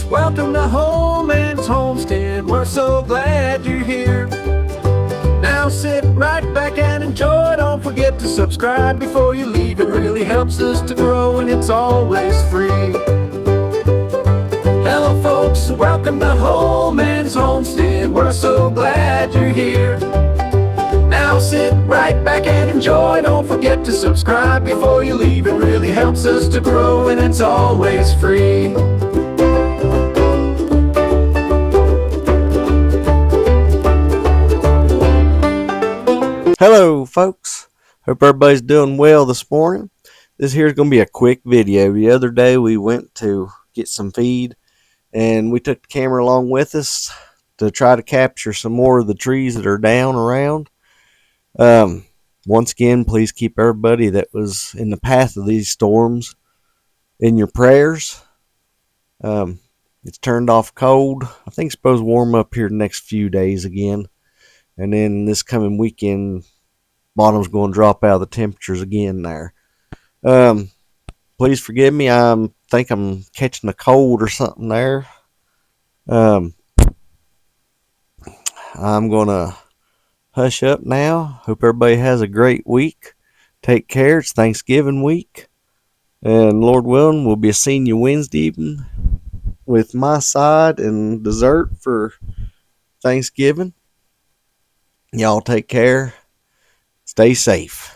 Welcome to Homestead, we're so glad you're here. Now sit right back and enjoy. Don't forget to subscribe before you leave. It really helps us to grow and it's always free. Hello folks, welcome to Homestead, we're so glad you're here. Now sit right back and enjoy. Don't forget to subscribe before you leave. It really helps us to grow and it's always free. Hello folks, hope everybody's doing well this morning. This here is going to be a quick video. The other day we went to get some feed and we took the camera along with us to try to capture some more of the trees that are down around. Once again, please keep everybody that was in the path of these storms in your prayers. It's turned off cold. I think it's supposed to warm up here the next few days again. And then this coming weekend, bottom's going to drop out of the temperatures again there. Please forgive me. I think I'm catching a cold or something there. I'm going to hush up now. Hope everybody has a great week. Take care. It's Thanksgiving week. And Lord willing, we'll be seeing you Wednesday evening with my side and dessert for Thanksgiving. Y'all take care. Stay safe.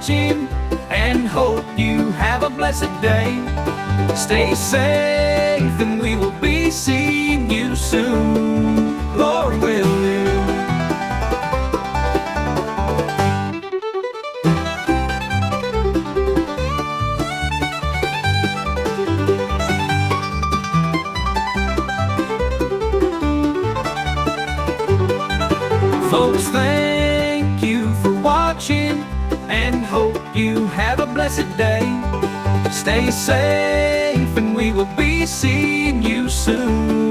watching, and hope you have a blessed day. Stay safe, and we will be seeing you soon, Lord willing. Folks, thank you for watching, and hope you have a blessed day. Stay safe, and we will be seeing you soon.